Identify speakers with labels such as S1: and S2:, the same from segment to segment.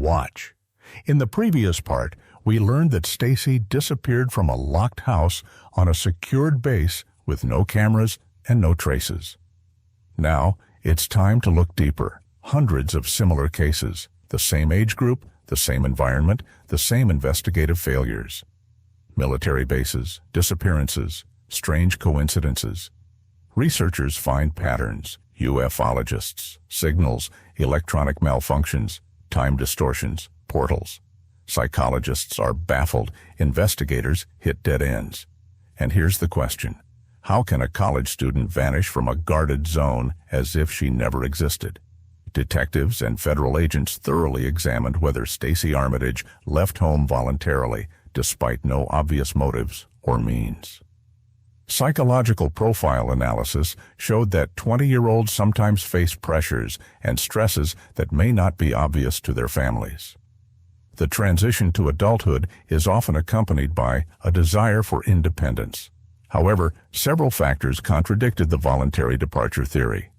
S1: Watch. In the previous part, we learned that Stacy disappeared from a locked house on a secured base with no cameras and no traces. Now, it's time to look deeper. Hundreds of similar cases, the same age group, the same environment, the same investigative failures. Military bases, disappearances, strange coincidences. Researchers find patterns, ufologists, signals, electronic malfunctions, time distortions, portals. Psychologists are baffled, investigators hit dead ends. And here's the question. How can a college student vanish from a guarded zone as if she never existed? Detectives and federal agents thoroughly examined whether Stacy Armitage left home voluntarily, despite no obvious motives or means. Psychological profile analysis showed that 20-year-olds sometimes face pressures and stresses that may not be obvious to their families. The transition to adulthood is often accompanied by a desire for independence. However, several factors contradicted the voluntary departure theory.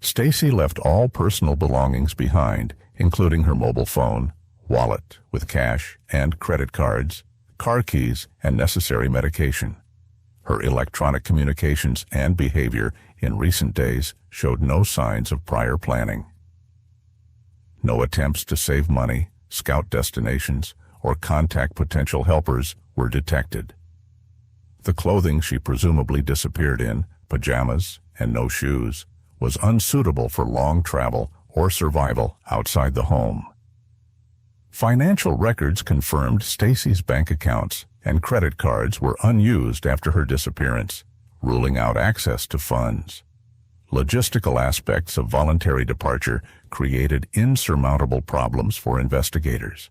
S1: Stacy left all personal belongings behind, including her mobile phone, wallet with cash and credit cards, car keys, and necessary medication. Her electronic communications and behavior in recent days showed no signs of prior planning. No attempts to save money, scout destinations, or contact potential helpers were detected. The clothing she presumably disappeared in, pajamas and no shoes, was unsuitable for long travel or survival outside the home. Financial records confirmed Stacy's bank accounts and credit cards were unused after her disappearance, ruling out access to funds. Logistical aspects of voluntary departure created insurmountable problems for investigators.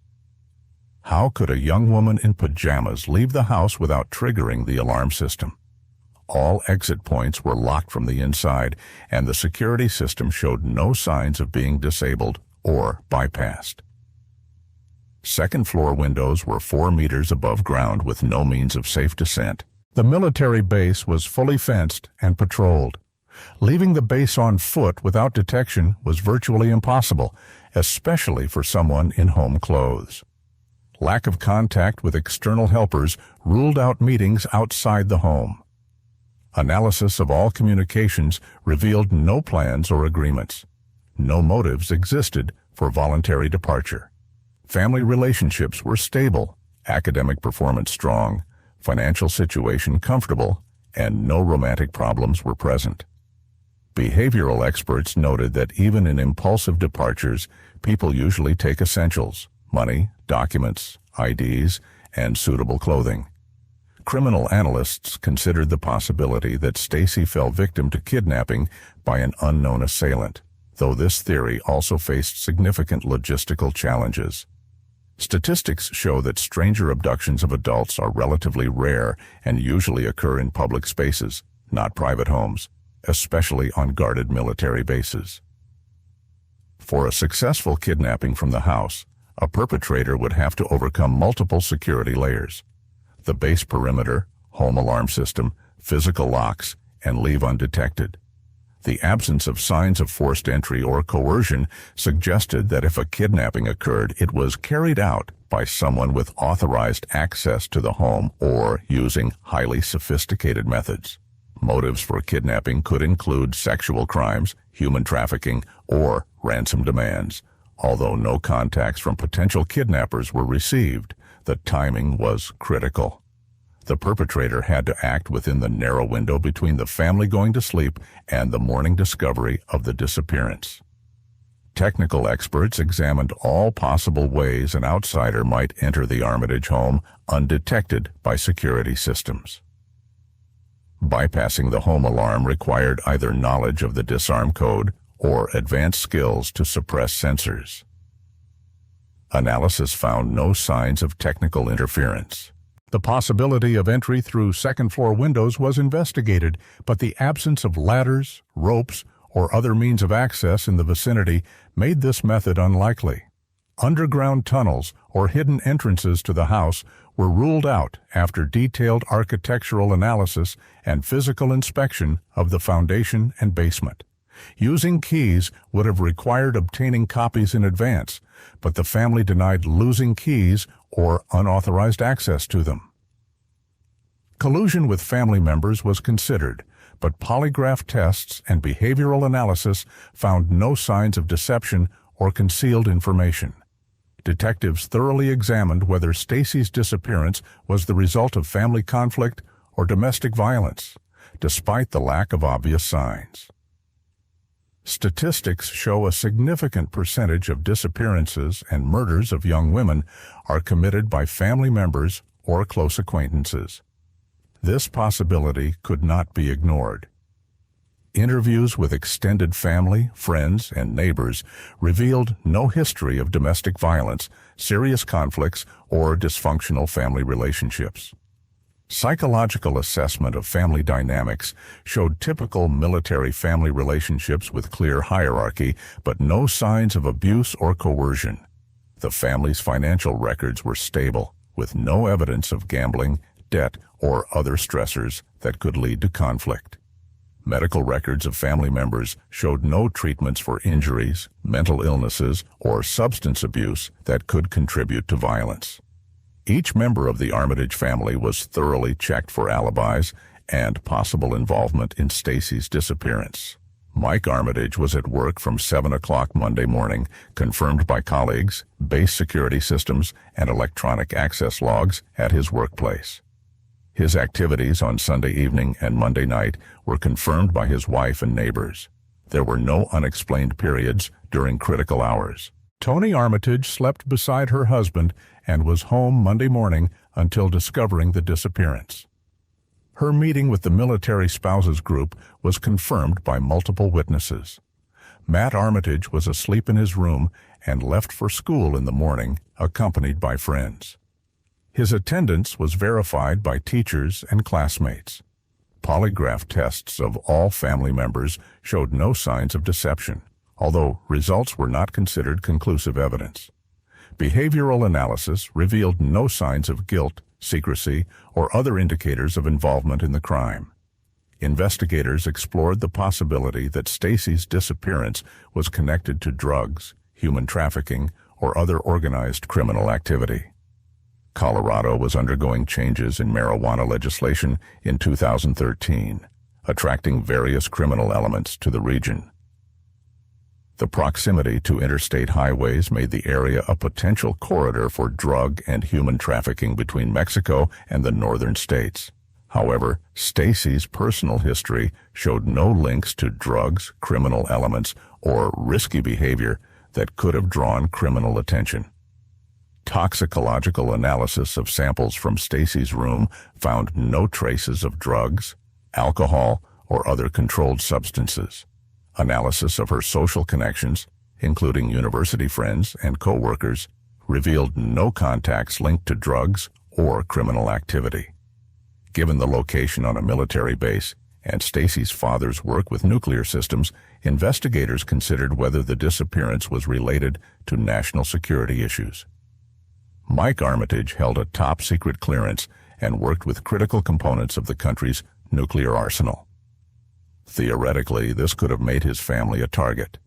S1: How could a young woman in pajamas leave the house without triggering the alarm system? All exit points were locked from the inside, and the security system showed no signs of being disabled or bypassed. Second-floor windows were 4 meters above ground with no means of safe descent. The military base was fully fenced and patrolled. Leaving the base on foot without detection was virtually impossible, especially for someone in home clothes. Lack of contact with external helpers ruled out meetings outside the home. Analysis of all communications revealed no plans or agreements. No motives existed for voluntary departure. Family relationships were stable, academic performance strong, financial situation comfortable, and no romantic problems were present. Behavioral experts noted that even in impulsive departures, people usually take essentials, money, documents, IDs, and suitable clothing. Criminal analysts considered the possibility that Stacy fell victim to kidnapping by an unknown assailant, though this theory also faced significant logistical challenges. Statistics show that stranger abductions of adults are relatively rare and usually occur in public spaces, not private homes, especially on guarded military bases. For a successful kidnapping from the house, a perpetrator would have to overcome multiple security layers: the base perimeter, home alarm system, physical locks, and leave undetected. The absence of signs of forced entry or coercion suggested that if a kidnapping occurred, it was carried out by someone with authorized access to the home or using highly sophisticated methods. Motives for kidnapping could include sexual crimes, human trafficking, or ransom demands. Although no contacts from potential kidnappers were received, the timing was critical. The perpetrator had to act within the narrow window between the family going to sleep and the morning discovery of the disappearance. Technical experts examined all possible ways an outsider might enter the Armitage home undetected by security systems. Bypassing the home alarm required either knowledge of the disarm code or advanced skills to suppress sensors. Analysis found no signs of technical interference. The possibility of entry through second-floor windows was investigated, but the absence of ladders, ropes, or other means of access in the vicinity made this method unlikely. Underground tunnels or hidden entrances to the house were ruled out after detailed architectural analysis and physical inspection of the foundation and basement. Using keys would have required obtaining copies in advance, but the family denied losing keys or unauthorized access to them. Collusion with family members was considered, but polygraph tests and behavioral analysis found no signs of deception or concealed information. Detectives thoroughly examined whether Stacy's disappearance was the result of family conflict or domestic violence, despite the lack of obvious signs. Statistics show a significant percentage of disappearances and murders of young women are committed by family members or close acquaintances. This possibility could not be ignored. Interviews with extended family, friends, and neighbors revealed no history of domestic violence, serious conflicts, or dysfunctional family relationships. Psychological assessment of family dynamics showed typical military family relationships with clear hierarchy, but no signs of abuse or coercion. The family's financial records were stable, with no evidence of gambling, debt, or other stressors that could lead to conflict. Medical records of family members showed no treatments for injuries, mental illnesses, or substance abuse that could contribute to violence. Each member of the Armitage family was thoroughly checked for alibis and possible involvement in Stacy's disappearance. Mike Armitage was at work from 7 o'clock Monday morning, confirmed by colleagues, base security systems, and electronic access logs at his workplace. His activities on Sunday evening and Monday night were confirmed by his wife and neighbors. There were no unexplained periods during critical hours. Tony Armitage slept beside her husband and was home Monday morning until discovering the disappearance. Her meeting with the military spouses group was confirmed by multiple witnesses. Matt Armitage was asleep in his room and left for school in the morning, accompanied by friends. His attendance was verified by teachers and classmates. Polygraph tests of all family members showed no signs of deception, although results were not considered conclusive evidence. Behavioral analysis revealed no signs of guilt, secrecy, or other indicators of involvement in the crime. Investigators explored the possibility that Stacy's disappearance was connected to drugs, human trafficking, or other organized criminal activity. Colorado was undergoing changes in marijuana legislation in 2013, attracting various criminal elements to the region. The proximity to interstate highways made the area a potential corridor for drug and human trafficking between Mexico and the northern states. However, Stacy's personal history showed no links to drugs, criminal elements, or risky behavior that could have drawn criminal attention. Toxicological analysis of samples from Stacy's room found no traces of drugs, alcohol, or other controlled substances. Analysis of her social connections, including university friends and co-workers, revealed no contacts linked to drugs or criminal activity. Given the location on a military base and Stacy's father's work with nuclear systems, investigators considered whether the disappearance was related to national security issues. Mike Armitage held a top-secret clearance and worked with critical components of the country's nuclear arsenal. Theoretically, this could have made his family a target.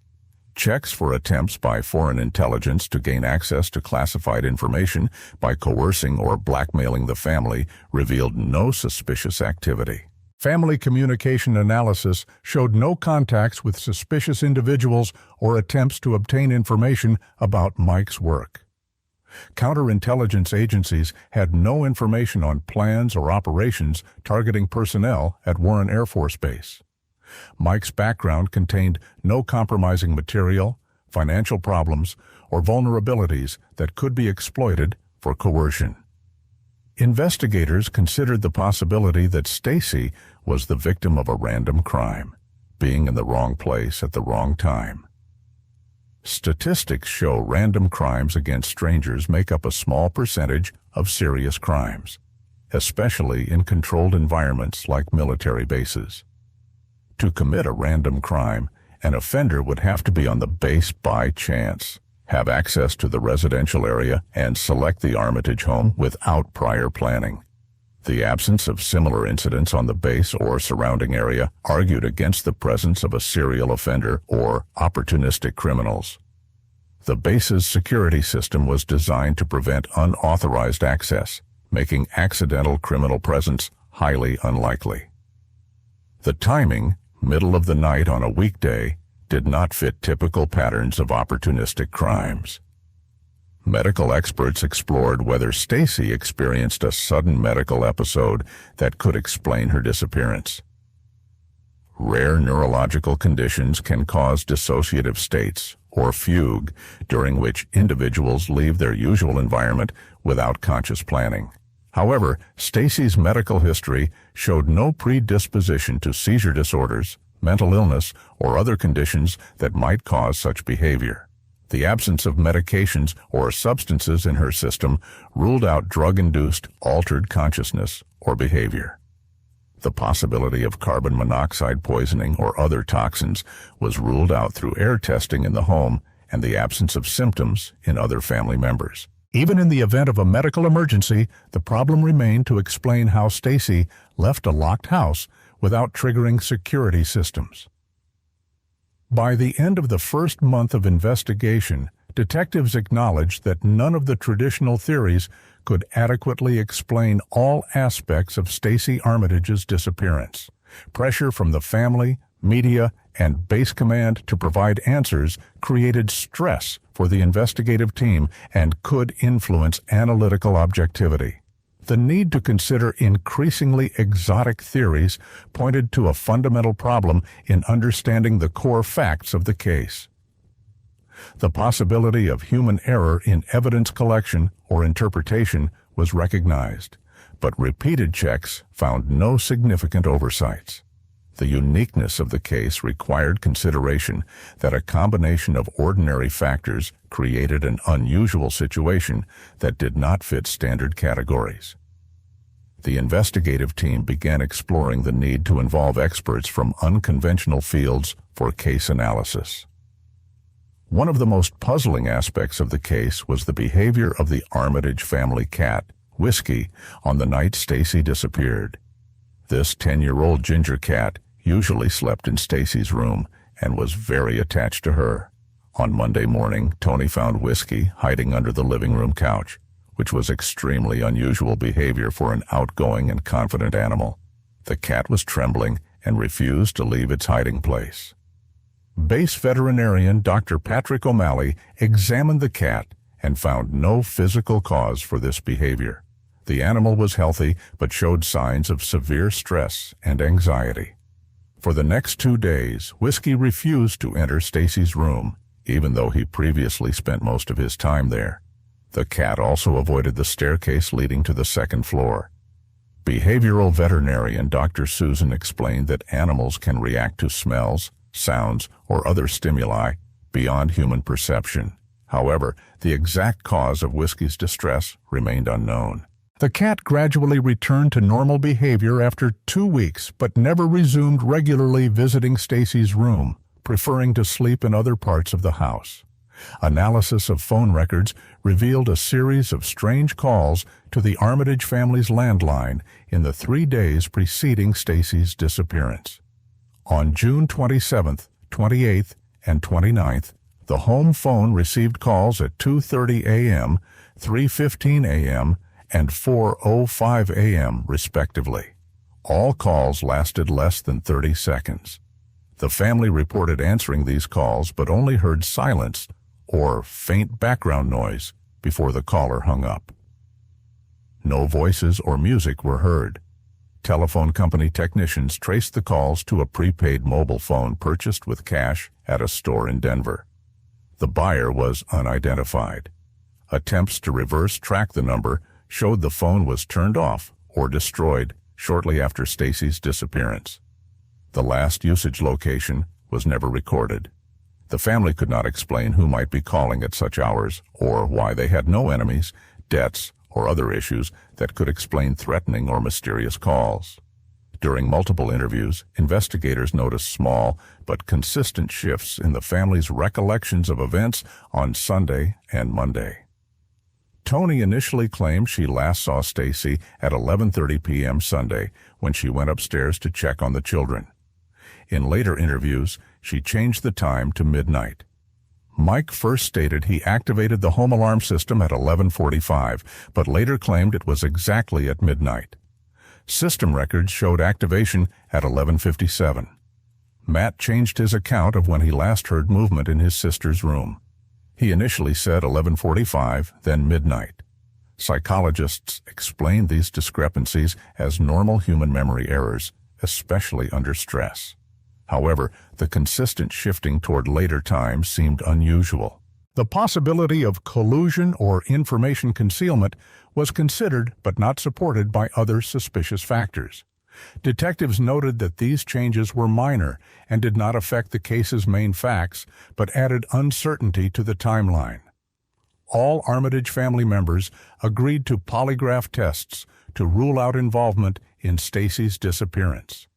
S1: Checks for attempts by foreign intelligence to gain access to classified information by coercing or blackmailing the family revealed no suspicious activity. Family communication analysis showed no contacts with suspicious individuals or attempts to obtain information about Mike's work. Counterintelligence agencies had no information on plans or operations targeting personnel at Warren Air Force Base. Mike's background contained no compromising material, financial problems, or vulnerabilities that could be exploited for coercion. Investigators considered the possibility that Stacy was the victim of a random crime, being in the wrong place at the wrong time. Statistics show random crimes against strangers make up a small percentage of serious crimes, especially in controlled environments like military bases. To commit a random crime, an offender would have to be on the base by chance, have access to the residential area, and select the Armitage home without prior planning. The absence of similar incidents on the base or surrounding area argued against the presence of a serial offender or opportunistic criminals. The base's security system was designed to prevent unauthorized access, making accidental criminal presence highly unlikely. The timing, middle of the night on a weekday, did not fit typical patterns of opportunistic crimes. Medical experts explored whether Stacy experienced a sudden medical episode that could explain her disappearance. Rare neurological conditions can cause dissociative states, or fugue, during which individuals leave their usual environment without conscious planning. However, Stacy's medical history showed no predisposition to seizure disorders, mental illness, or other conditions that might cause such behavior. The absence of medications or substances in her system ruled out drug-induced altered consciousness or behavior. The possibility of carbon monoxide poisoning or other toxins was ruled out through air testing in the home and the absence of symptoms in other family members. Even in the event of a medical emergency, the problem remained to explain how Stacy left a locked house without triggering security systems. By the end of the first month of investigation, detectives acknowledged that none of the traditional theories could adequately explain all aspects of Stacy Armitage's disappearance. Pressure from the family, media, and base command to provide answers created stress for the investigative team and could influence analytical objectivity. The need to consider increasingly exotic theories pointed to a fundamental problem in understanding the core facts of the case. The possibility of human error in evidence collection or interpretation was recognized, but repeated checks found no significant oversights. The uniqueness of the case required consideration that a combination of ordinary factors created an unusual situation that did not fit standard categories. The investigative team began exploring the need to involve experts from unconventional fields for case analysis. One of the most puzzling aspects of the case was the behavior of the Armitage family cat, Whiskey, on the night Stacy disappeared. This 10-year-old ginger cat usually slept in Stacy's room and was very attached to her. On Monday morning, Tony found Whiskey hiding under the living room couch, which was extremely unusual behavior for an outgoing and confident animal. The cat was trembling and refused to leave its hiding place. Base veterinarian Dr. Patrick O'Malley examined the cat and found no physical cause for this behavior. The animal was healthy but showed signs of severe stress and anxiety. For the next 2 days, Whiskey refused to enter Stacy's room, even though he previously spent most of his time there. The cat also avoided the staircase leading to the second floor. Behavioral veterinarian Dr. Susan explained that animals can react to smells, sounds, or other stimuli beyond human perception. However, the exact cause of Whiskey's distress remained unknown. The cat gradually returned to normal behavior after 2 weeks, but never resumed regularly visiting Stacy's room, preferring to sleep in other parts of the house. Analysis of phone records revealed a series of strange calls to the Armitage family's landline in the 3 days preceding Stacy's disappearance. On June 27th, 28th, and 29th, the home phone received calls at 2:30 a.m., 3:15 a.m., and 4:05 a.m. respectively. All calls lasted less than 30 seconds. The family reported answering these calls but only heard silence or faint background noise before the caller hung up. No voices or music were heard. Telephone company technicians traced the calls to a prepaid mobile phone purchased with cash at a store in Denver. The buyer was unidentified. Attempts to reverse track the number showed the phone was turned off or destroyed shortly after Stacy's disappearance. The last usage location was never recorded. The family could not explain who might be calling at such hours or why they had no enemies, debts, or other issues that could explain threatening or mysterious calls. During multiple interviews, investigators noticed small but consistent shifts in the family's recollections of events on Sunday and Monday. Tony initially claimed she last saw Stacy at 11:30 p.m. Sunday when she went upstairs to check on the children. In later interviews, she changed the time to midnight. Mike first stated he activated the home alarm system at 11:45, but later claimed it was exactly at midnight. System records showed activation at 11:57. Matt changed his account of when he last heard movement in his sister's room. He initially said 11:45, then midnight. Psychologists explained these discrepancies as normal human memory errors, especially under stress. However, the consistent shifting toward later times seemed unusual. The possibility of collusion or information concealment was considered but not supported by other suspicious factors. Detectives noted that these changes were minor and did not affect the case's main facts, but added uncertainty to the timeline. All Armitage family members agreed to polygraph tests to rule out involvement in Stacy's disappearance.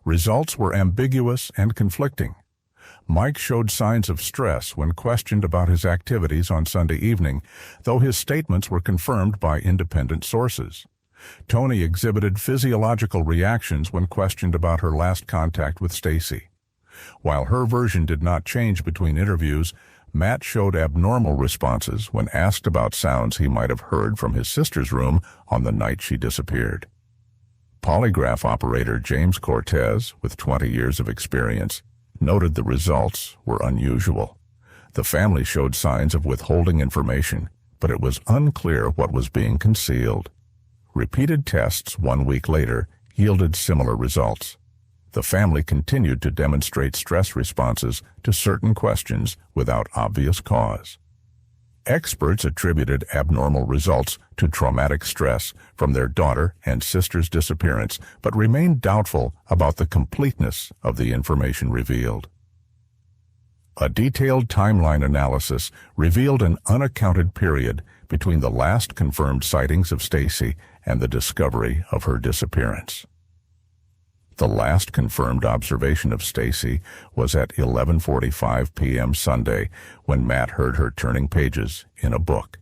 S1: Results were ambiguous and conflicting. Mike showed signs of stress when questioned about his activities on Sunday evening, though his statements were confirmed by independent sources. Tony exhibited physiological reactions when questioned about her last contact with Stacy. While her version did not change between interviews, Matt showed abnormal responses when asked about sounds he might have heard from his sister's room on the night she disappeared. Polygraph operator James Cortez, with 20 years of experience, noted the results were unusual. The family showed signs of withholding information, but it was unclear what was being concealed. Repeated tests 1 week later yielded similar results. The family continued to demonstrate stress responses to certain questions without obvious cause. Experts attributed abnormal results to traumatic stress from their daughter and sister's disappearance, but remained doubtful about the completeness of the information revealed. A detailed timeline analysis revealed an unaccounted period between the last confirmed sightings of Stacy and the discovery of her disappearance. The last confirmed observation of Stacy was at 11:45 p.m. Sunday when Matt heard her turning pages in a book.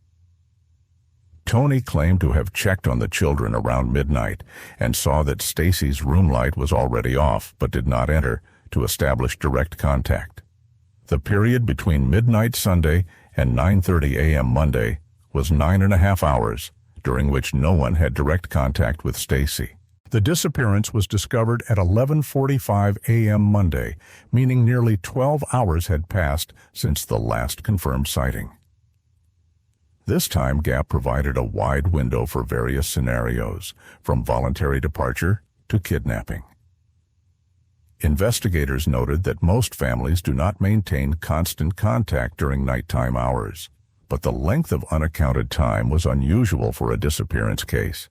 S1: Tony claimed to have checked on the children around midnight and saw that Stacy's room light was already off but did not enter to establish direct contact. The period between midnight Sunday and 9:30 a.m. Monday was 9.5 hours, during which no one had direct contact with Stacy. The disappearance was discovered at 11:45 a.m. Monday, meaning nearly 12 hours had passed since the last confirmed sighting. This time gap provided a wide window for various scenarios, from voluntary departure to kidnapping. Investigators noted that most families do not maintain constant contact during nighttime hours, but the length of unaccounted time was unusual for a disappearance case.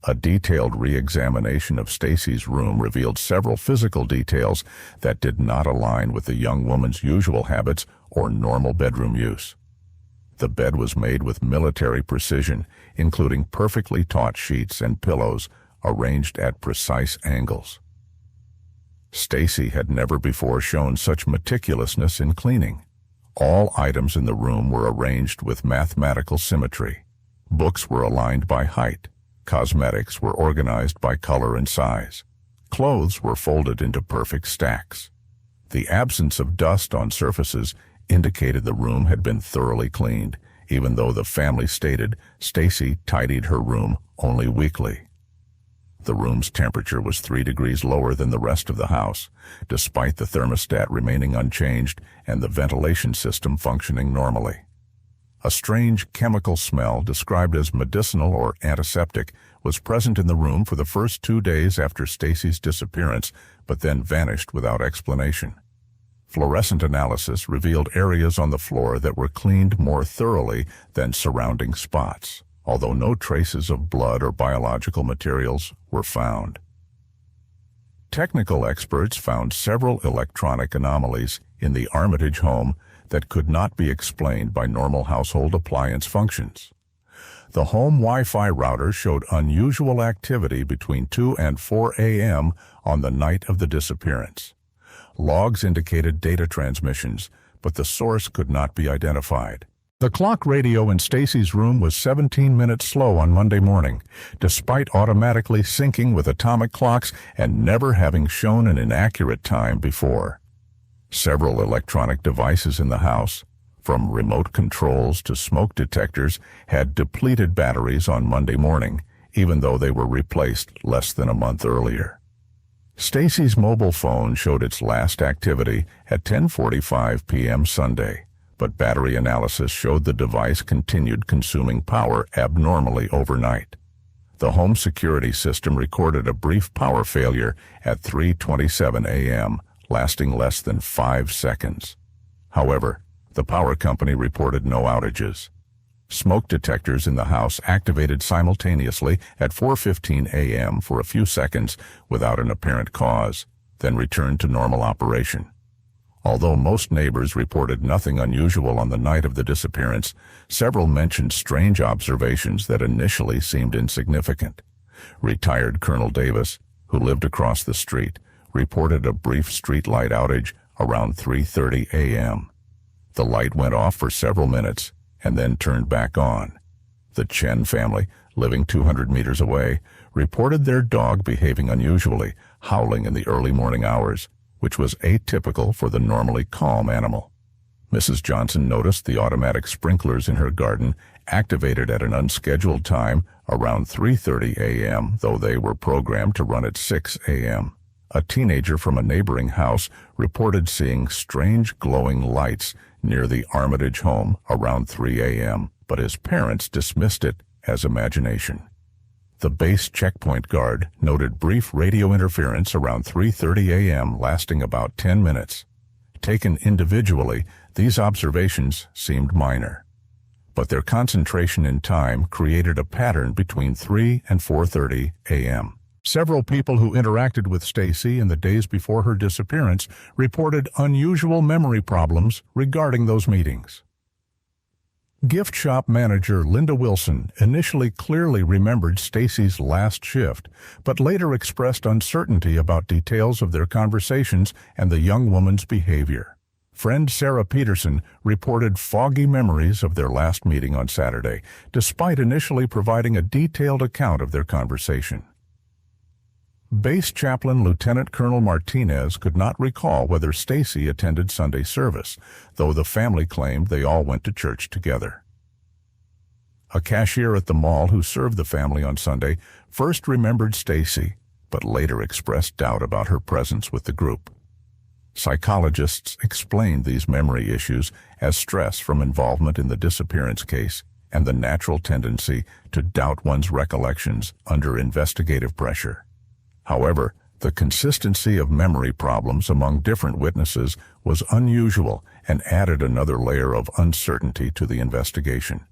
S1: A detailed re-examination of Stacy's room revealed several physical details that did not align with the young woman's usual habits or normal bedroom use. The bed was made with military precision, including perfectly taut sheets and pillows arranged at precise angles. Stacy had never before shown such meticulousness in cleaning. All items in the room were arranged with mathematical symmetry. Books were aligned by height. Cosmetics were organized by color and size. Clothes were folded into perfect stacks. The absence of dust on surfaces indicated the room had been thoroughly cleaned, even though the family stated Stacy tidied her room only weekly. The room's temperature was 3 degrees lower than the rest of the house, despite the thermostat remaining unchanged and the ventilation system functioning normally. A strange chemical smell, described as medicinal or antiseptic, was present in the room for the first 2 days after Stacy's disappearance, but then vanished without explanation. Fluorescent analysis revealed areas on the floor that were cleaned more thoroughly than surrounding spots, although no traces of blood or biological materials were found. Technical experts found several electronic anomalies in the Armitage home that could not be explained by normal household appliance functions. The home Wi-Fi router showed unusual activity between 2 and 4 a.m. on the night of the disappearance. Logs indicated data transmissions, but the source could not be identified. The clock radio in Stacy's room was 17 minutes slow on Monday morning, despite automatically syncing with atomic clocks and never having shown an inaccurate time before. Several electronic devices in the house, from remote controls to smoke detectors, had depleted batteries on Monday morning, even though they were replaced less than a month earlier. Stacy's mobile phone showed its last activity at 10:45 p.m. Sunday, but battery analysis showed the device continued consuming power abnormally overnight. The home security system recorded a brief power failure at 3:27 a.m., lasting less than 5 seconds. However, the power company reported no outages. Smoke detectors in the house activated simultaneously at 4:15 a.m. for a few seconds without an apparent cause, then returned to normal operation. Although most neighbors reported nothing unusual on the night of the disappearance, several mentioned strange observations that initially seemed insignificant. Retired Colonel Davis, who lived across the street, reported a brief streetlight outage around 3:30 a.m. The light went off for several minutes and then turned back on. The Chen family, living 200 meters away, reported their dog behaving unusually, howling in the early morning hours, which was atypical for the normally calm animal. Mrs. Johnson noticed the automatic sprinklers in her garden activated at an unscheduled time around 3:30 a.m., though they were programmed to run at 6 a.m. A teenager from a neighboring house reported seeing strange glowing lights near the Armitage home around 3 a.m., but his parents dismissed it as imagination. The base checkpoint guard noted brief radio interference around 3:30 a.m. lasting about 10 minutes. Taken individually, these observations seemed minor, but their concentration in time created a pattern between 3 and 4:30 a.m. Several people who interacted with Stacy in the days before her disappearance reported unusual memory problems regarding those meetings. Gift shop manager Linda Wilson initially clearly remembered Stacy's last shift, but later expressed uncertainty about details of their conversations and the young woman's behavior. Friend Sarah Peterson reported foggy memories of their last meeting on Saturday, despite initially providing a detailed account of their conversation. Base Chaplain Lieutenant Colonel Martinez could not recall whether Stacy attended Sunday service, though the family claimed they all went to church together. A cashier at the mall who served the family on Sunday first remembered Stacy, but later expressed doubt about her presence with the group. Psychologists explained these memory issues as stress from involvement in the disappearance case and the natural tendency to doubt one's recollections under investigative pressure. However, the consistency of memory problems among different witnesses was unusual and added another layer of uncertainty to the investigation.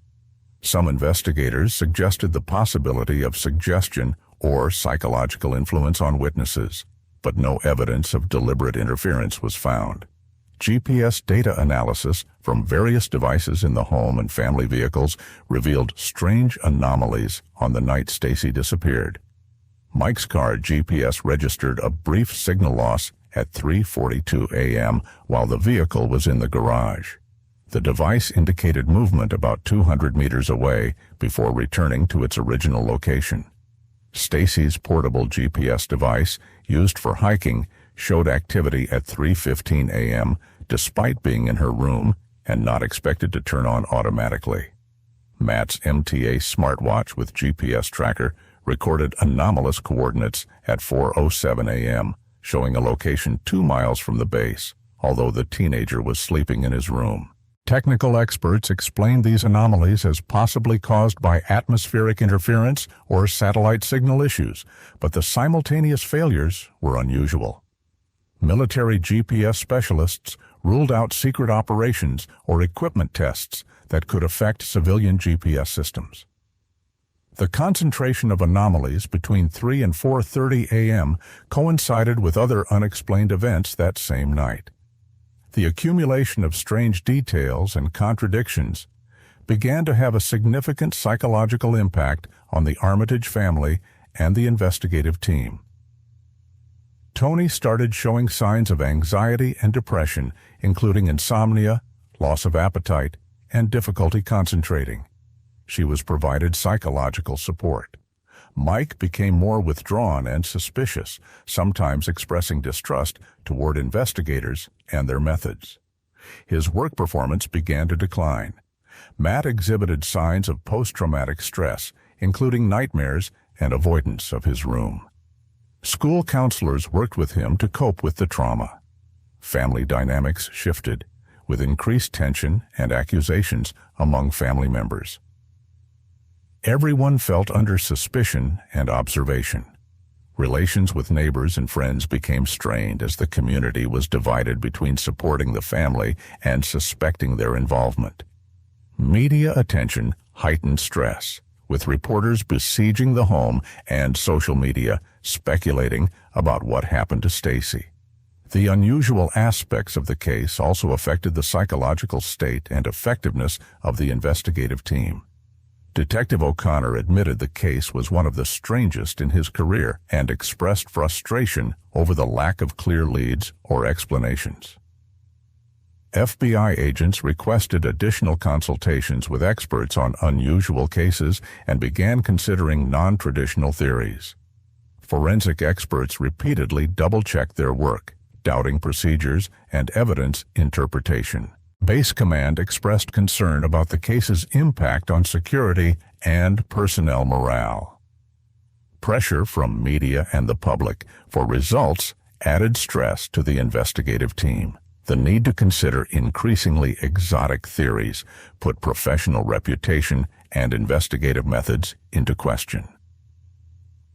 S1: Some investigators suggested the possibility of suggestion or psychological influence on witnesses, but no evidence of deliberate interference was found. GPS data analysis from various devices in the home and family vehicles revealed strange anomalies on the night Stacy disappeared. Mike's car GPS registered a brief signal loss at 3:42 a.m. while the vehicle was in the garage. The device indicated movement about 200 meters away before returning to its original location. Stacy's portable GPS device, used for hiking, showed activity at 3:15 a.m. despite being in her room and not expected to turn on automatically. Matt's MTA smartwatch with GPS tracker recorded anomalous coordinates at 4:07 a.m., showing a location 2 miles from the base, although the teenager was sleeping in his room. Technical experts explained these anomalies as possibly caused by atmospheric interference or satellite signal issues, but the simultaneous failures were unusual. Military GPS specialists ruled out secret operations or equipment tests that could affect civilian GPS systems. The concentration of anomalies between 3 and 4:30 a.m. coincided with other unexplained events that same night. The accumulation of strange details and contradictions began to have a significant psychological impact on the Armitage family and the investigative team. Tony started showing signs of anxiety and depression, including insomnia, loss of appetite, and difficulty concentrating. She was provided psychological support. Mike became more withdrawn and suspicious, sometimes expressing distrust toward investigators and their methods. His work performance began to decline. Matt exhibited signs of post-traumatic stress, including nightmares and avoidance of his room. School counselors worked with him to cope with the trauma. Family dynamics shifted, with increased tension and accusations among family members. Everyone felt under suspicion and observation. Relations with neighbors and friends became strained as the community was divided between supporting the family and suspecting their involvement. Media attention heightened stress, with reporters besieging the home and social media speculating about what happened to Stacy. The unusual aspects of the case also affected the psychological state and effectiveness of the investigative team. Detective O'Connor admitted the case was one of the strangest in his career and expressed frustration over the lack of clear leads or explanations. FBI agents requested additional consultations with experts on unusual cases and began considering non-traditional theories. Forensic experts repeatedly double-checked their work, doubting procedures and evidence interpretation. Base Command expressed concern about the case's impact on security and personnel morale. Pressure from media and the public for results added stress to the investigative team. The need to consider increasingly exotic theories put professional reputation and investigative methods into question.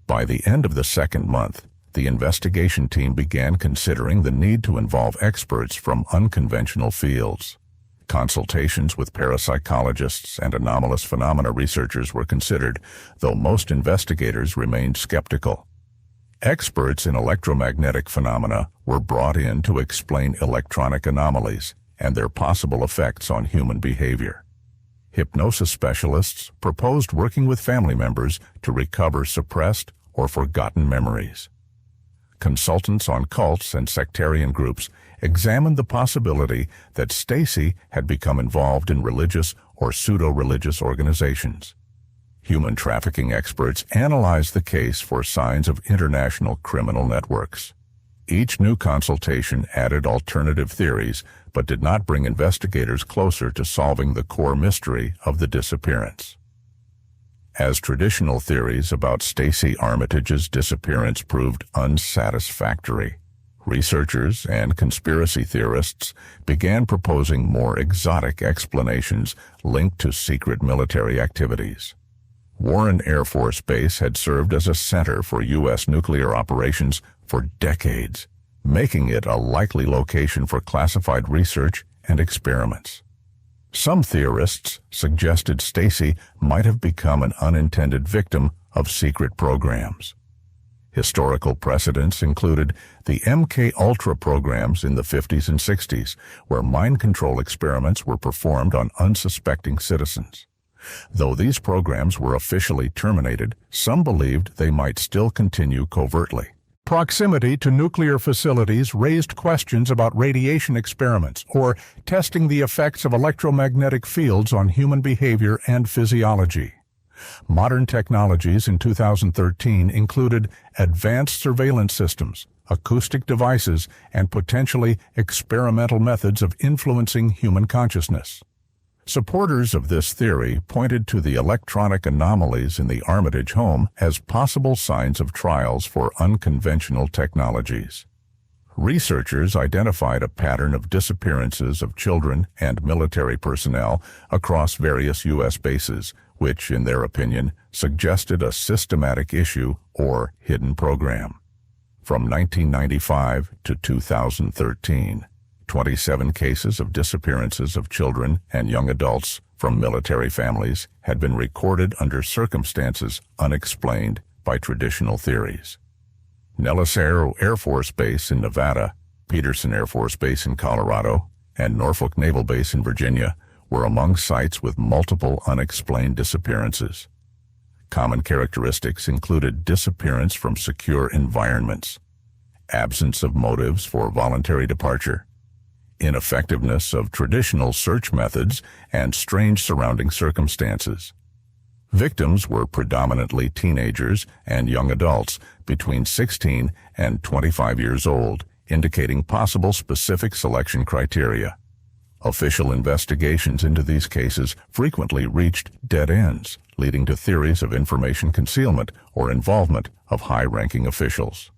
S1: By the end of the second month, the investigation team began considering the need to involve experts from unconventional fields. Consultations with parapsychologists and anomalous phenomena researchers were considered, though most investigators remained skeptical. Experts in electromagnetic phenomena were brought in to explain electronic anomalies and their possible effects on human behavior. Hypnosis specialists proposed working with family members to recover suppressed or forgotten memories. Consultants on cults and sectarian groups examined the possibility that Stacy had become involved in religious or pseudo-religious organizations. Human trafficking experts analyzed the case for signs of international criminal networks. Each new consultation added alternative theories, but did not bring investigators closer to solving the core mystery of the disappearance. As traditional theories about Stacy Armitage's disappearance proved unsatisfactory, researchers and conspiracy theorists began proposing more exotic explanations linked to secret military activities. Warren Air Force Base had served as a center for U.S. nuclear operations for decades, making it a likely location for classified research and experiments. Some theorists suggested Stacy might have become an unintended victim of secret programs. Historical precedents included the MK-Ultra programs in the 50s and 60s, where mind control experiments were performed on unsuspecting citizens. Though these programs were officially terminated, some believed they might still continue covertly. Proximity to nuclear facilities raised questions about radiation experiments or testing the effects of electromagnetic fields on human behavior and physiology. Modern technologies in 2013 included advanced surveillance systems, acoustic devices, and potentially experimental methods of influencing human consciousness. Supporters of this theory pointed to the electronic anomalies in the Armitage home as possible signs of trials for unconventional technologies. Researchers identified a pattern of disappearances of children and military personnel across various U.S. bases, which, in their opinion, suggested a systematic issue or hidden program. From 1995 to 2013, 27 cases of disappearances of children and young adults from military families had been recorded under circumstances unexplained by traditional theories. Nellis Air Force Base in Nevada, Peterson Air Force Base in Colorado, and Norfolk Naval Base in Virginia were among sites with multiple unexplained disappearances. Common characteristics included disappearance from secure environments, absence of motives for voluntary departure, ineffectiveness of traditional search methods, and strange surrounding circumstances. Victims were predominantly teenagers and young adults between 16 and 25 years old, indicating possible specific selection criteria. Official investigations into these cases frequently reached dead ends, leading to theories of information concealment or involvement of high-ranking officials.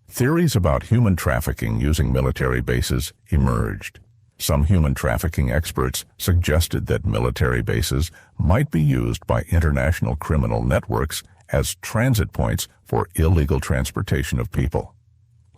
S1: Theories about human trafficking using military bases emerged. Some human trafficking experts suggested that military bases might be used by international criminal networks as transit points for illegal transportation of people.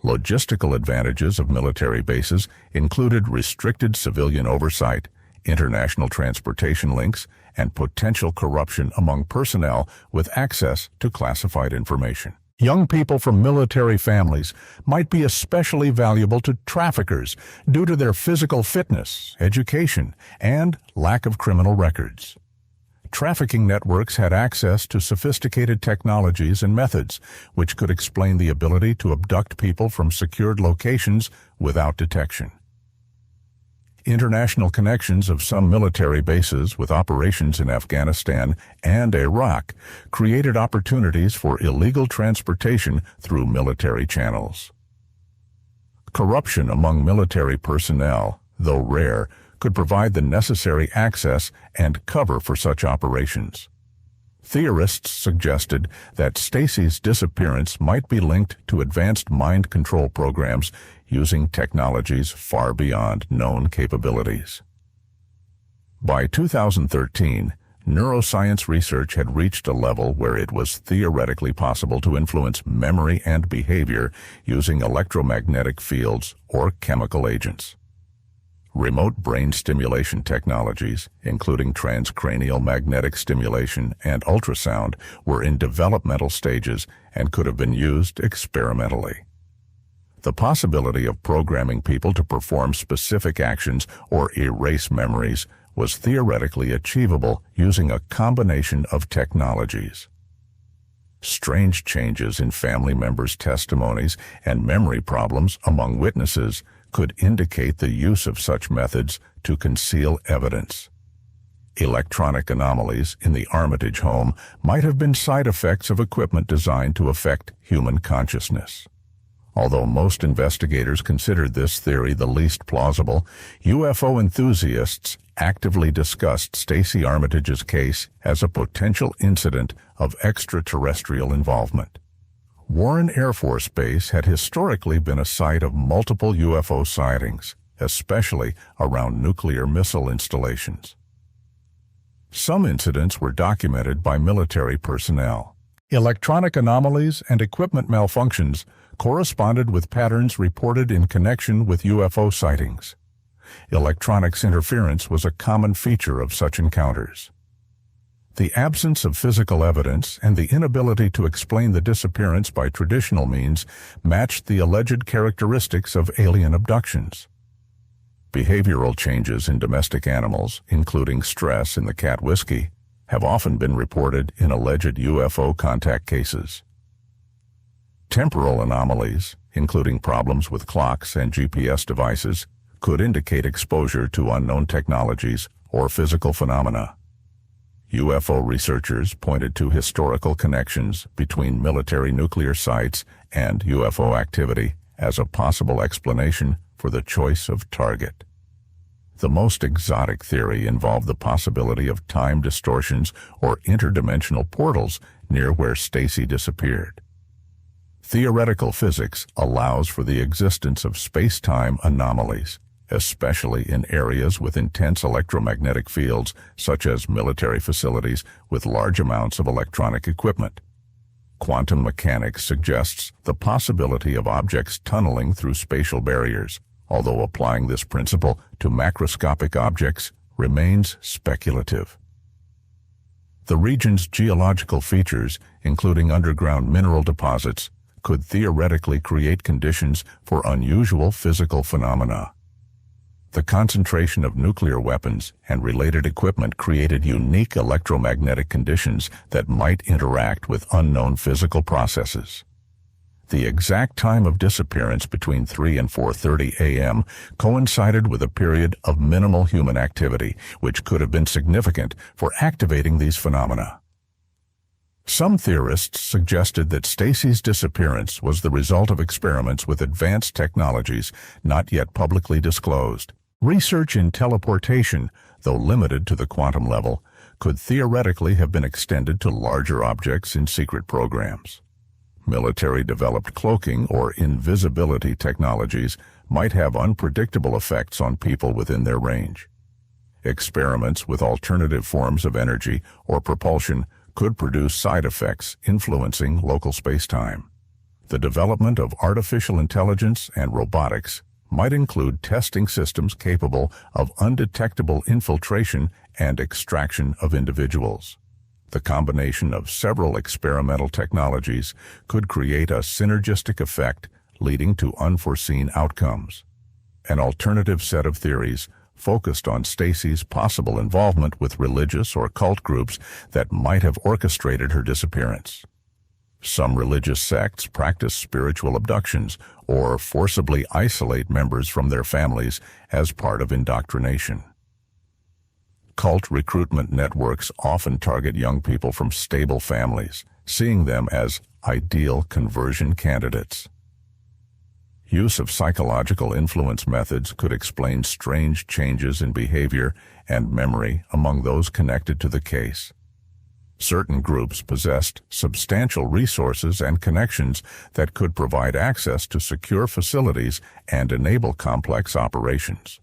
S1: Logistical advantages of military bases included restricted civilian oversight, international transportation links, and potential corruption among personnel with access to classified information. Young people from military families might be especially valuable to traffickers due to their physical fitness, education, and lack of criminal records. Trafficking networks had access to sophisticated technologies and methods, which could explain the ability to abduct people from secured locations without detection. International connections of some military bases with operations in Afghanistan and Iraq created opportunities for illegal transportation through military channels. Corruption among military personnel, though rare, could provide the necessary access and cover for such operations. Theorists suggested that Stacy's disappearance might be linked to advanced mind control programs using technologies far beyond known capabilities. By 2013, neuroscience research had reached a level where it was theoretically possible to influence memory and behavior using electromagnetic fields or chemical agents. Remote brain stimulation technologies, including transcranial magnetic stimulation and ultrasound, were in developmental stages and could have been used experimentally. The possibility of programming people to perform specific actions or erase memories was theoretically achievable using a combination of technologies. Strange changes in family members' testimonies and memory problems among witnesses could indicate the use of such methods to conceal evidence. Electronic anomalies in the Armitage home might have been side effects of equipment designed to affect human consciousness. Although most investigators considered this theory the least plausible, UFO enthusiasts actively discussed Stacy Armitage's case as a potential incident of extraterrestrial involvement. Warren Air Force Base had historically been a site of multiple UFO sightings, especially around nuclear missile installations. Some incidents were documented by military personnel. Electronic anomalies and equipment malfunctions corresponded with patterns reported in connection with UFO sightings. Electronics interference was a common feature of such encounters. The absence of physical evidence and the inability to explain the disappearance by traditional means matched the alleged characteristics of alien abductions. Behavioral changes in domestic animals, including stress in the cat whiskey, have often been reported in alleged UFO contact cases. Temporal anomalies, including problems with clocks and GPS devices, could indicate exposure to unknown technologies or physical phenomena. UFO researchers pointed to historical connections between military nuclear sites and UFO activity as a possible explanation for the choice of target. The most exotic theory involved the possibility of time distortions or interdimensional portals near where Stacy disappeared. Theoretical physics allows for the existence of space-time anomalies, especially in areas with intense electromagnetic fields such as military facilities with large amounts of electronic equipment. Quantum mechanics suggests the possibility of objects tunneling through spatial barriers, although applying this principle to macroscopic objects remains speculative. The region's geological features, including underground mineral deposits, could theoretically create conditions for unusual physical phenomena. The concentration of nuclear weapons and related equipment created unique electromagnetic conditions that might interact with unknown physical processes. The exact time of disappearance between 3 and 4:30 a.m. coincided with a period of minimal human activity, which could have been significant for activating these phenomena. Some theorists suggested that Stacy's disappearance was the result of experiments with advanced technologies not yet publicly disclosed. Research in teleportation, though limited to the quantum level, could theoretically have been extended to larger objects in secret programs. Military-developed cloaking or invisibility technologies might have unpredictable effects on people within their range. Experiments with alternative forms of energy or propulsion could produce side effects influencing local space-time. The development of artificial intelligence and robotics might include testing systems capable of undetectable infiltration and extraction of individuals. The combination of several experimental technologies could create a synergistic effect leading to unforeseen outcomes. An alternative set of theories focused on Stacy's possible involvement with religious or cult groups that might have orchestrated her disappearance. Some religious sects practice spiritual abductions or forcibly isolate members from their families as part of indoctrination. Cult recruitment networks often target young people from stable families, seeing them as ideal conversion candidates. Use of psychological influence methods could explain strange changes in behavior and memory among those connected to the case. Certain groups possessed substantial resources and connections that could provide access to secure facilities and enable complex operations.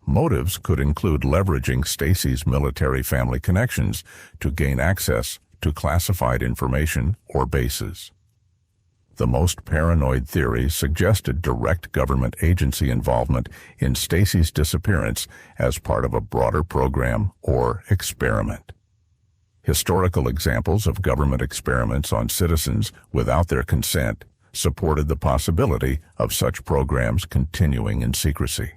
S1: Motives could include leveraging Stacy's military family connections to gain access to classified information or bases. The most paranoid theories suggested direct government agency involvement in Stacy's disappearance as part of a broader program or experiment. Historical examples of government experiments on citizens without their consent supported the possibility of such programs continuing in secrecy.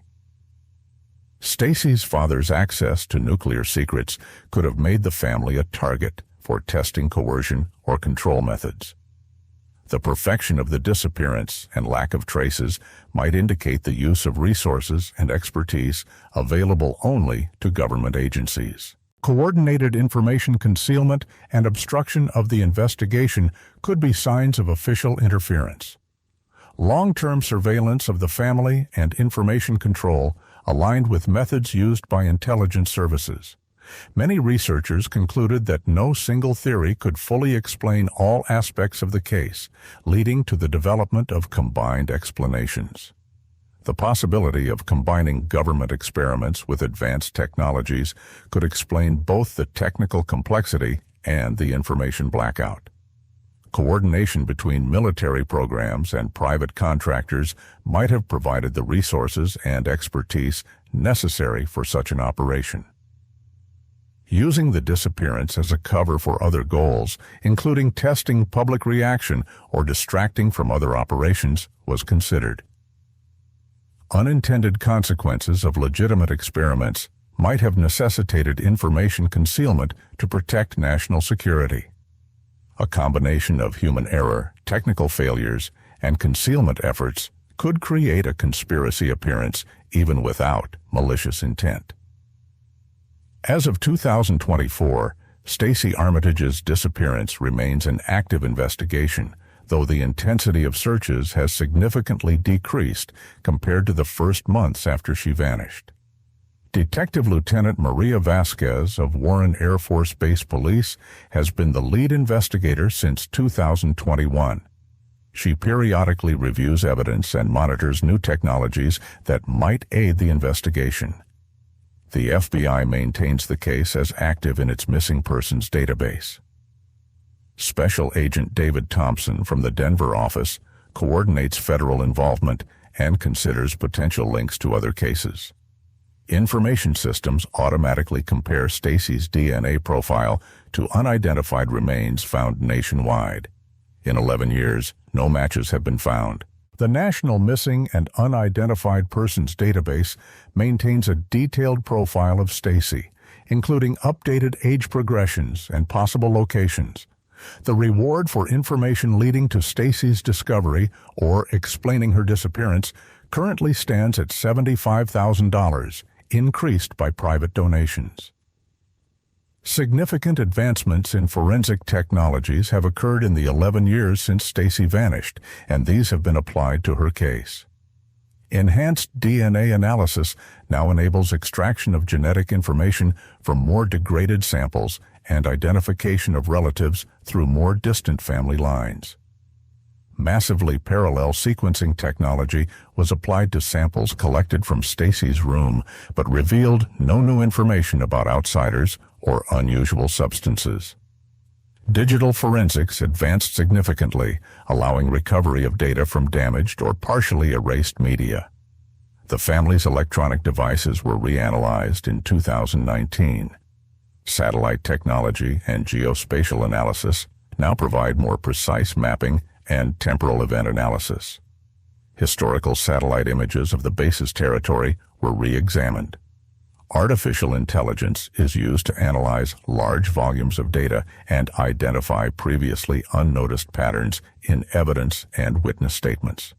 S1: Stacy's father's access to nuclear secrets could have made the family a target for testing coercion or control methods. The perfection of the disappearance and lack of traces might indicate the use of resources and expertise available only to government agencies. Coordinated information concealment and obstruction of the investigation could be signs of official interference. Long-term surveillance of the family and information control aligned with methods used by intelligence services. Many researchers concluded that no single theory could fully explain all aspects of the case, leading to the development of combined explanations. The possibility of combining government experiments with advanced technologies could explain both the technical complexity and the information blackout. Coordination between military programs and private contractors might have provided the resources and expertise necessary for such an operation. Using the disappearance as a cover for other goals, including testing public reaction or distracting from other operations, was considered. Unintended consequences of legitimate experiments might have necessitated information concealment to protect national security. A combination of human error, technical failures, and concealment efforts could create a conspiracy appearance even without malicious intent. As of 2024, Stacy Armitage's disappearance remains an active investigation, though the intensity of searches has significantly decreased compared to the first months after she vanished. Detective Lieutenant Maria Vasquez of Warren Air Force Base Police has been the lead investigator since 2021. She periodically reviews evidence and monitors new technologies that might aid the investigation. The FBI maintains the case as active in its missing persons database. Special Agent David Thompson from the Denver office coordinates federal involvement and considers potential links to other cases. Information systems automatically compare Stacy's DNA profile to unidentified remains found nationwide. In 11 years, no matches have been found. The National Missing and Unidentified Persons Database maintains a detailed profile of Stacy, including updated age progressions and possible locations. The reward for information leading to Stacy's discovery or explaining her disappearance currently stands at $75,000, increased by private donations. Significant advancements in forensic technologies have occurred in the 11 years since Stacy vanished, and these have been applied to her case. Enhanced DNA analysis now enables extraction of genetic information from more degraded samples and identification of relatives through more distant family lines. Massively parallel sequencing technology was applied to samples collected from Stacy's room, but revealed no new information about outsiders or unusual substances. Digital forensics advanced significantly, allowing recovery of data from damaged or partially erased media. The family's electronic devices were reanalyzed in 2019. Satellite technology and geospatial analysis now provide more precise mapping and temporal event analysis. Historical satellite images of the base's territory were re-examined. Artificial intelligence is used to analyze large volumes of data and identify previously unnoticed patterns in evidence and witness statements.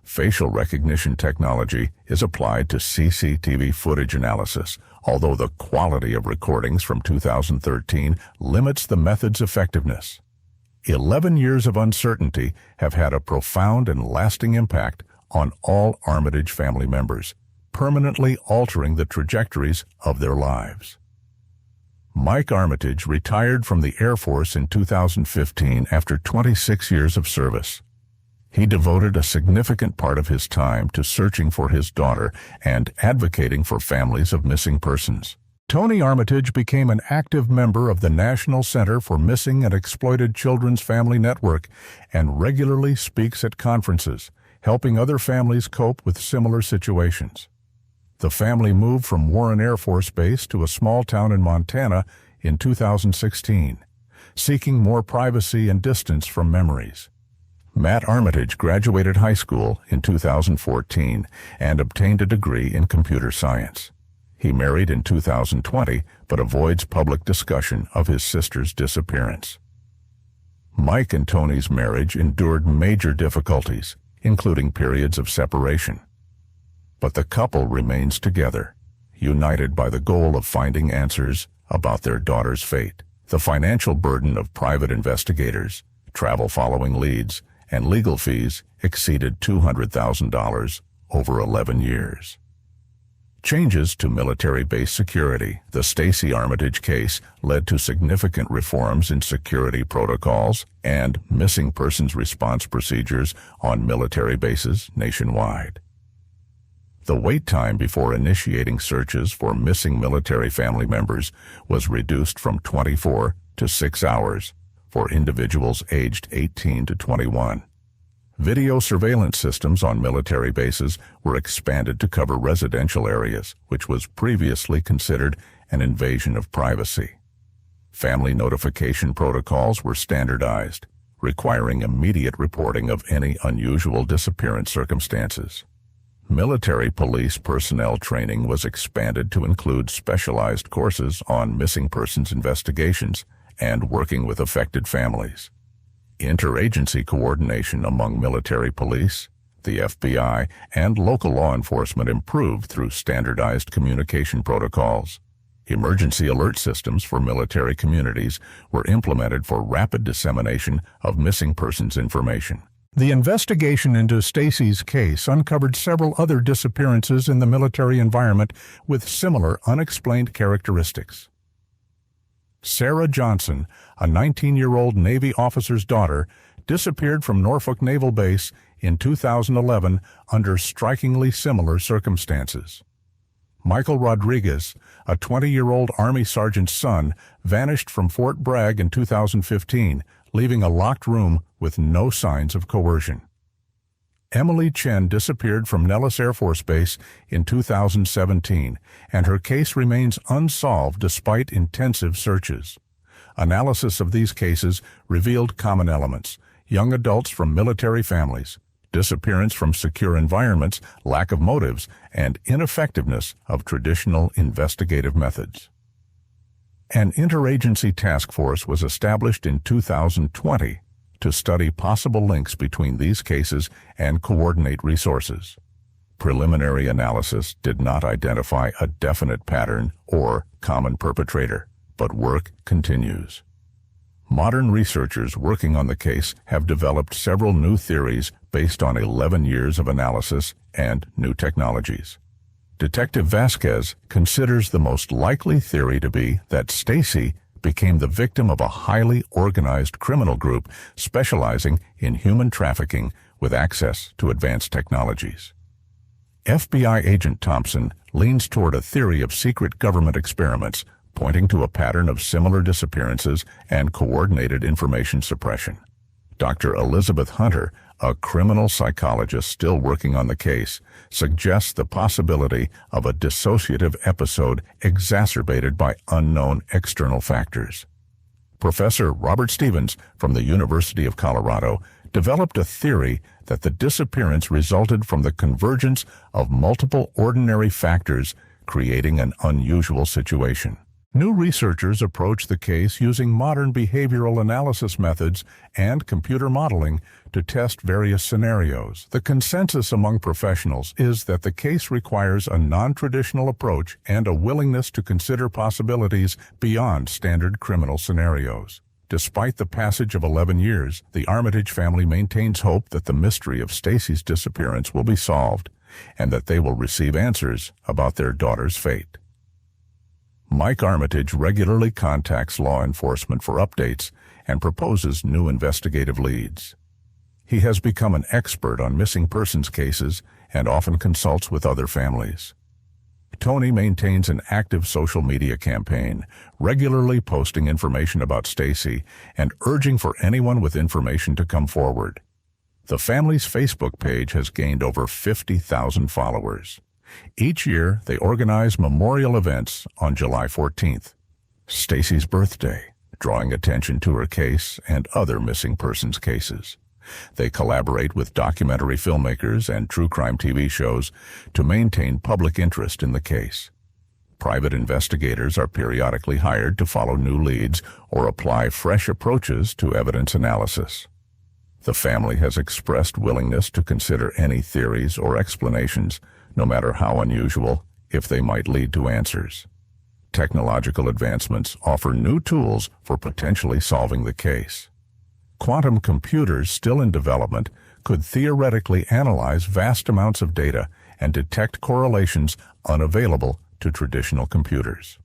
S1: Facial recognition technology is applied to CCTV footage analysis, although the quality of recordings from 2013 limits the method's effectiveness. 11 years of uncertainty have had a profound and lasting impact on all Armitage family members, permanently altering the trajectories of their lives. Mike Armitage retired from the Air Force in 2015 after 26 years of service. He devoted a significant part of his time to searching for his daughter and advocating for families of missing persons. Tony Armitage became an active member of the National Center for Missing and Exploited Children's Family Network and regularly speaks at conferences, helping other families cope with similar situations. The family moved from Warren Air Force Base to a small town in Montana in 2016, seeking more privacy and distance from memories. Matt Armitage graduated high school in 2014 and obtained a degree in computer science. He married in 2020 but avoids public discussion of his sister's disappearance. Mike and Tony's marriage endured major difficulties, including periods of separation. But the couple remains together, united by the goal of finding answers about their daughter's fate. The financial burden of private investigators, travel following leads, and legal fees exceeded $200,000 over 11 years. Changes to military-based security. The Stacy Armitage case led to significant reforms in security protocols and missing persons response procedures on military bases nationwide. The wait time before initiating searches for missing military family members was reduced from 24 to 6 hours for individuals aged 18 to 21. Video surveillance systems on military bases were expanded to cover residential areas, which was previously considered an invasion of privacy. Family notification protocols were standardized, requiring immediate reporting of any unusual disappearance circumstances. Military police personnel training was expanded to include specialized courses on missing persons investigations and working with affected families. Interagency coordination among military police, the FBI, and local law enforcement improved through standardized communication protocols. Emergency alert systems for military communities were implemented for rapid dissemination of missing persons information. The investigation into Stacy's case uncovered several other disappearances in the military environment with similar unexplained characteristics. Sarah Johnson, a 19-year-old Navy officer's daughter, disappeared from Norfolk Naval Base in 2011 under strikingly similar circumstances. Michael Rodriguez, a 20-year-old Army sergeant's son, vanished from Fort Bragg in 2015, leaving a locked room with no signs of coercion. Emily Chen disappeared from Nellis Air Force Base in 2017, and her case remains unsolved despite intensive searches. Analysis of these cases revealed common elements: young adults from military families, disappearance from secure environments, lack of motives, and ineffectiveness of traditional investigative methods. An interagency task force was established in 2020 to study possible links between these cases and coordinate resources. Preliminary analysis did not identify a definite pattern or common perpetrator, but work continues. Modern researchers working on the case have developed several new theories based on 11 years of analysis and new technologies. Detective Vasquez considers the most likely theory to be that Stacy became the victim of a highly organized criminal group specializing in human trafficking with access to advanced technologies. FBI agent Thompson leans toward a theory of secret government experiments, pointing to a pattern of similar disappearances and coordinated information suppression. Dr. Elizabeth Hunter, a criminal psychologist still working on the case, suggests the possibility of a dissociative episode exacerbated by unknown external factors. Professor Robert Stevens from the University of Colorado developed a theory that the disappearance resulted from the convergence of multiple ordinary factors, creating an unusual situation. New researchers approach the case using modern behavioral analysis methods and computer modeling to test various scenarios. The consensus among professionals is that the case requires a non-traditional approach and a willingness to consider possibilities beyond standard criminal scenarios. Despite the passage of 11 years, the Armitage family maintains hope that the mystery of Stacy's disappearance will be solved and that they will receive answers about their daughter's fate. Mike Armitage regularly contacts law enforcement for updates and proposes new investigative leads. He has become an expert on missing persons cases and often consults with other families. Tony maintains an active social media campaign, regularly posting information about Stacy and urging for anyone with information to come forward. The family's Facebook page has gained over 50,000 followers. Each year, they organize memorial events on July 14th, Stacy's birthday, drawing attention to her case and other missing persons cases. They collaborate with documentary filmmakers and true crime TV shows to maintain public interest in the case. Private investigators are periodically hired to follow new leads or apply fresh approaches to evidence analysis. The family has expressed willingness to consider any theories or explanations, no matter how unusual, if they might lead to answers. Technological advancements offer new tools for potentially solving the case. Quantum computers still in development could theoretically analyze vast amounts of data and detect correlations unavailable to traditional computers.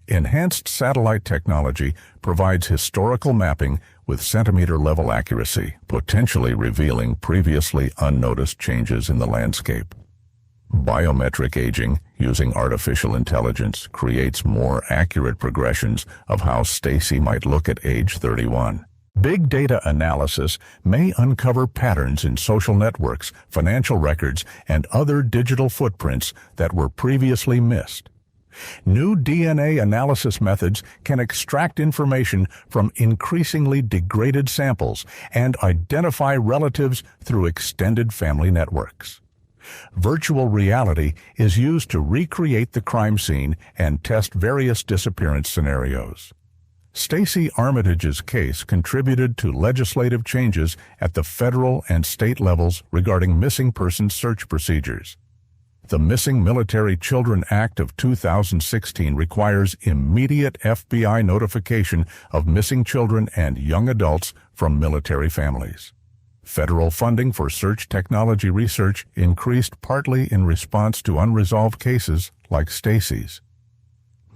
S1: Enhanced satellite technology provides historical mapping with centimeter-level accuracy, potentially revealing previously unnoticed changes in the landscape. Biometric aging using artificial intelligence creates more accurate progressions of how Stacy might look at age 31. Big data analysis may uncover patterns in social networks, financial records, and other digital footprints that were previously missed. New DNA analysis methods can extract information from increasingly degraded samples and identify relatives through extended family networks. Virtual reality is used to recreate the crime scene and test various disappearance scenarios. Stacy Armitage's case contributed to legislative changes at the federal and state levels regarding missing persons search procedures. The Missing Military Children Act of 2016 requires immediate FBI notification of missing children and young adults from military families. Federal funding for search technology research increased partly in response to unresolved cases like Stacy's.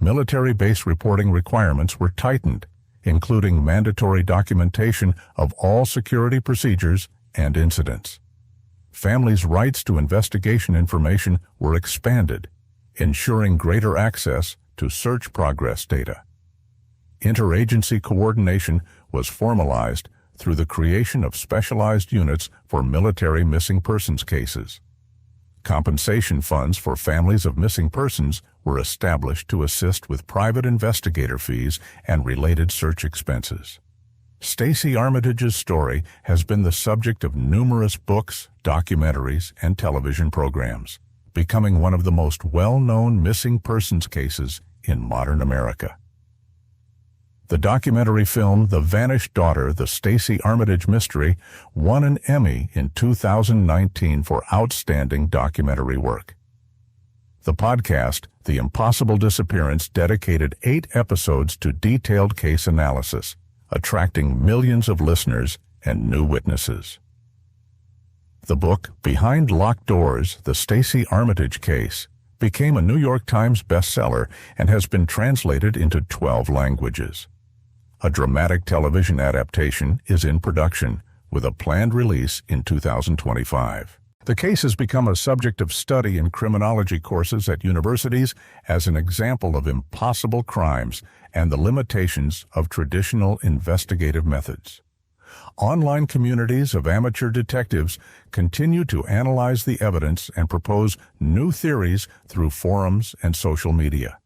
S1: Military-based reporting requirements were tightened, including mandatory documentation of all security procedures and incidents. Families' rights to investigation information were expanded, ensuring greater access to search progress data. Interagency coordination was formalized through the creation of specialized units for military missing persons cases. Compensation funds for families of missing persons were established to assist with private investigator fees and related search expenses. Stacy Armitage's story has been the subject of numerous books, documentaries, and television programs, becoming one of the most well-known missing persons cases in modern America. The documentary film The Vanished Daughter, The Stacy Armitage Mystery, won an Emmy in 2019 for outstanding documentary work. The podcast, The Impossible Disappearance, dedicated 8 episodes to detailed case analysis, attracting millions of listeners and new witnesses. The book, Behind Locked Doors, The Stacy Armitage Case, became a New York Times bestseller and has been translated into 12 languages. A dramatic television adaptation is in production, with a planned release in 2025. The case has become a subject of study in criminology courses at universities as an example of impossible crimes and the limitations of traditional investigative methods. Online communities of amateur detectives continue to analyze the evidence and propose new theories through forums and social media.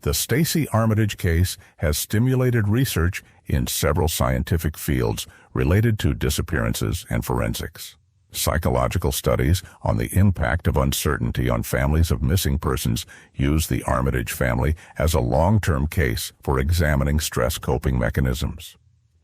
S1: The Stacy Armitage case has stimulated research in several scientific fields related to disappearances and forensics. Psychological studies on the impact of uncertainty on families of missing persons use the Armitage family as a long-term case for examining stress coping mechanisms.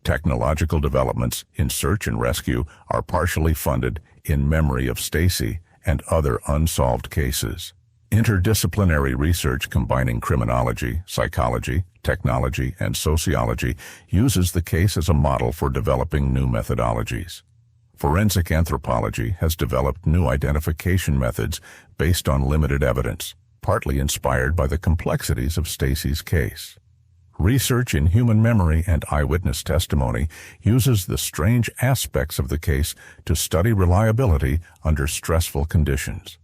S1: Technological developments in search and rescue are partially funded in memory of Stacy and other unsolved cases. Interdisciplinary research combining criminology, psychology, technology, and sociology uses the case as a model for developing new methodologies. Forensic anthropology has developed new identification methods based on limited evidence, partly inspired by the complexities of Stacy's case. Research in human memory and eyewitness testimony uses the strange aspects of the case to study reliability under stressful conditions.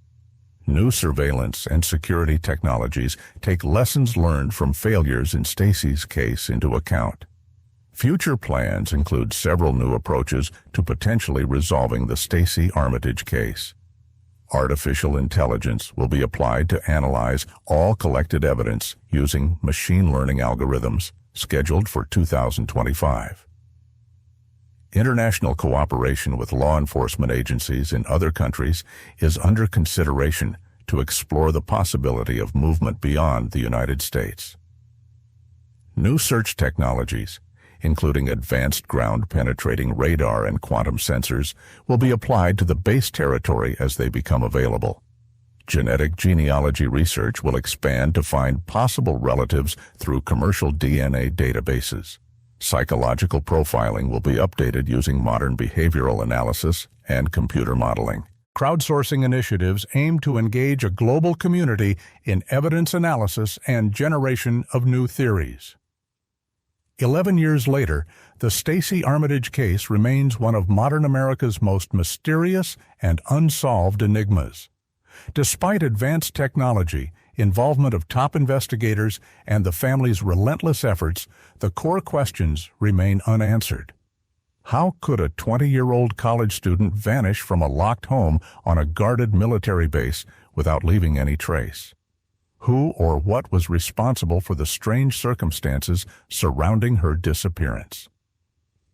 S1: New surveillance and security technologies take lessons learned from failures in Stacy's case into account. Future plans include several new approaches to potentially resolving the Stacy Armitage case. Artificial intelligence will be applied to analyze all collected evidence using machine learning algorithms, scheduled for 2025. International cooperation with law enforcement agencies in other countries is under consideration to explore the possibility of movement beyond the United States. New search technologies, including advanced ground-penetrating radar and quantum sensors, will be applied to the base territory as they become available. Genetic genealogy research will expand to find possible relatives through commercial DNA databases. Psychological profiling will be updated using modern behavioral analysis and computer modeling. Crowdsourcing initiatives aim to engage a global community in evidence analysis and generation of new theories. 11 years later, the Stacy Armitage case remains one of modern America's most mysterious and unsolved enigmas. Despite advanced technology, involvement of top investigators, and the family's relentless efforts, the core questions remain unanswered. How could a 20-year-old college student vanish from a locked home on a guarded military base without leaving any trace? Who or what was responsible for the strange circumstances surrounding her disappearance?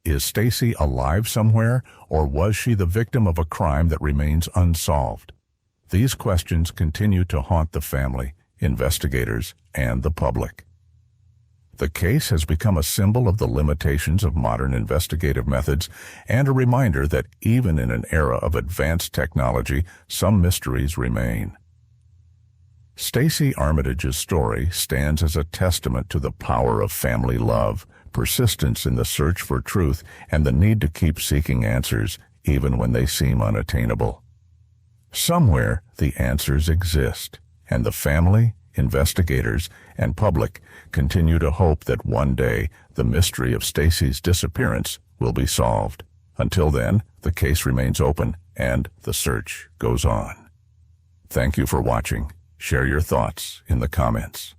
S1: Is Stacy alive somewhere, or was she the victim of a crime that remains unsolved? These questions continue to haunt the family, investigators, and the public. The case has become a symbol of the limitations of modern investigative methods and a reminder that even in an era of advanced technology, some mysteries remain. Stacy Armitage's story stands as a testament to the power of family love, persistence in the search for truth, and the need to keep seeking answers even when they seem unattainable. Somewhere, the answers exist, and the family, investigators, and public continue to hope that one day the mystery of Stacy's disappearance will be solved. Until then, the case remains open and the search goes on. Thank you for watching. Share your thoughts in the comments.